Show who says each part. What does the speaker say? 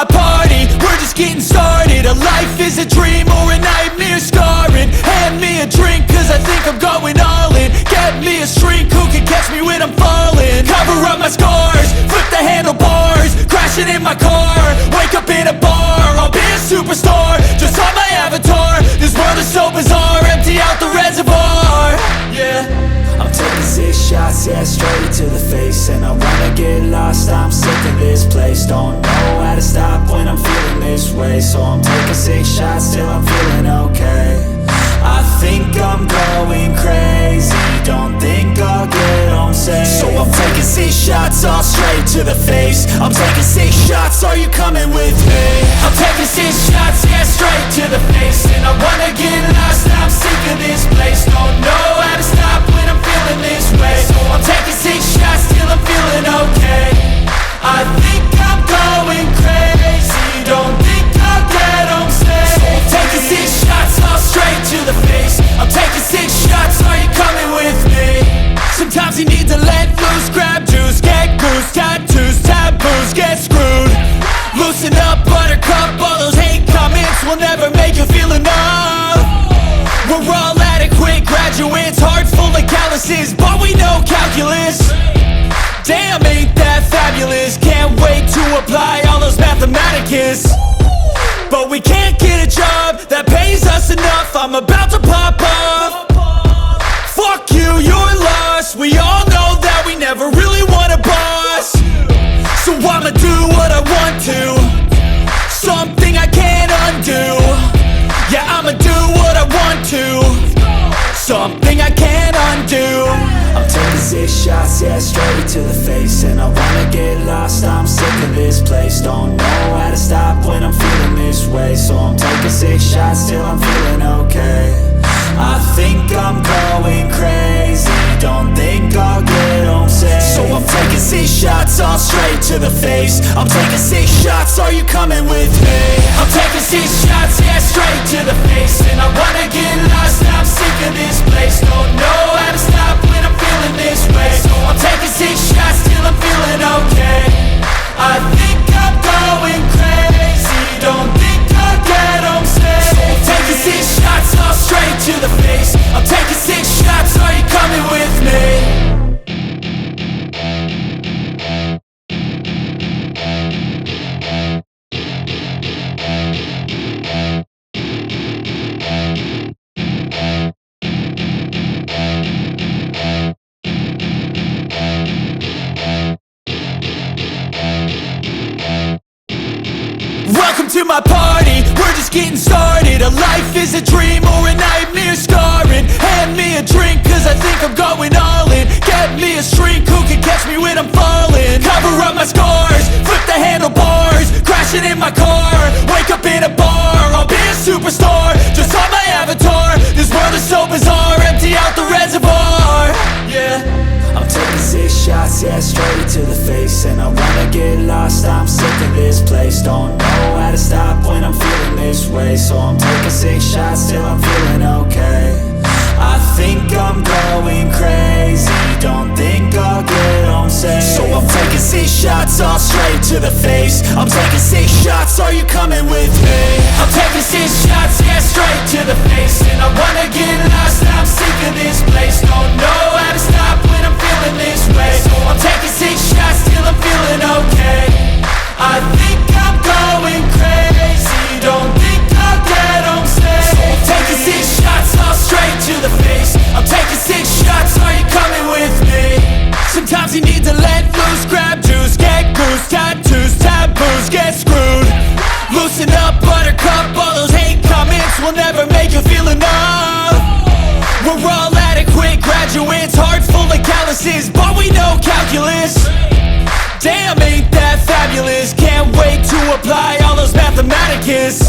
Speaker 1: my party, we're just getting started. A life is a dream or a nightmare scarring. Hand me a drink cause I think I'm going all in. Get me a shrink who can catch me when I'm falling. Cover up my scars, flip the handlebars, crashing in my car, wake up in a bar. I'll be a superstar, just on my avatar. This world is so bizarre, empty out the reservoir. Yeah,
Speaker 2: I'm taking 6 shots, yeah, straight to the face. And I wanna get lost, I'm sick of this place. Don't know how to stop when I'm feeling this way. So I'm taking 6 shots till I'm feeling okay. I think I'm going crazy, don't think I'll get home safe. So I'm taking 6 shots, all straight to the face. I'm taking 6 shots, are you coming with me?
Speaker 1: I'm taking 6 shots, yeah, straight to the face. And I wanna get lost, I'm sick of this place. Don't know how to stop when I'm feeling this way. So I'm taking 6 shots till I'm feeling okay. I think I'm going crazy, don't think I'll get home safe. So I'm taking 6 shots, all straight to the face. I'm taking 6 shots, are you coming with me? Sometimes you need to let loose, grab juice, get goose, tattoos, taboos, get screwed. Loosen up, buttercup, all those hate comments will never make you feel enough. We're all adequate graduates, hearts full of calluses, but we know calculus. Damn, ain't that fabulous? Can't wait to apply all those mathematicus. But we can't get a job that pays us enough. I'm about to pop off. Fuck you, you're lost. We all know that we never really want a boss. So I'ma do what I want to, something I can't undo. Yeah, I'ma do what I want to, something I can't undo.
Speaker 2: I'm taking 6 shots, yeah, straight to the face. And I wanna get lost, I'm sick of this place. Don't know how to stop when I'm feeling this way. So I'm taking 6 shots till I'm feeling okay. I think I'm going crazy, don't think I'll get home safe. So I'm taking 6 shots, all straight to the face. I'm taking 6 shots, are you coming with me?
Speaker 1: I'm taking 6 shots, yeah, straight to the face. And I wanna get lost, I'm sick of this place. Don't know how to stop when I'm feeling this way. So I'm taking 6 shots till I'm feeling okay. I think I'm going crazy, don't think I'll get home safe. So I'm taking 6 shots, all straight to the face. I'm taking 6 shots, are you coming with me? Welcome to my party, we're just getting started. A life is a dream or a nightmare scarring. Hand me a drink cause I think I'm going all in. Get me a shrink who can catch me when I'm falling. Cover up my scars, flip the handlebars, crashing in my car, wake up in a bar. I'll be a superstar, just on my avatar. This world is so bizarre, empty out the reservoir. Yeah,
Speaker 2: I'm taking 6 shots, yeah, straight to the face. And I wanna get lost, I'm sick of this place. Don't know how to stop when I'm feeling this way. So I'm taking 6 shots till I'm feeling okay. I think I'm going crazy, don't think I'll get home safe. So I'm taking 6 shots, all straight to the face. I'm taking 6 shots, are you coming with me?
Speaker 1: I'm taking 6 shots, yeah, straight to the face. And I wanna get lost, I'm sick of this place. Don't know how to stop when I'm feeling this way. So I'm taking 6 shots till I'm feeling okay. I think I'm going crazy, don't think I'll get home safe. So I'm taking 6 shots, all straight to the face. I'm taking 6 shots, are you coming with me? Sometimes you need to let loose, grab juice, get goose, tattoos, taboos, get screwed. Loosen up, buttercup, all those hate comments will never make you feel enough. We're all adequate graduates, hearts full of calluses, but we know calculus. Damn, ain't that fabulous? Can't wait to apply all those mathematicus.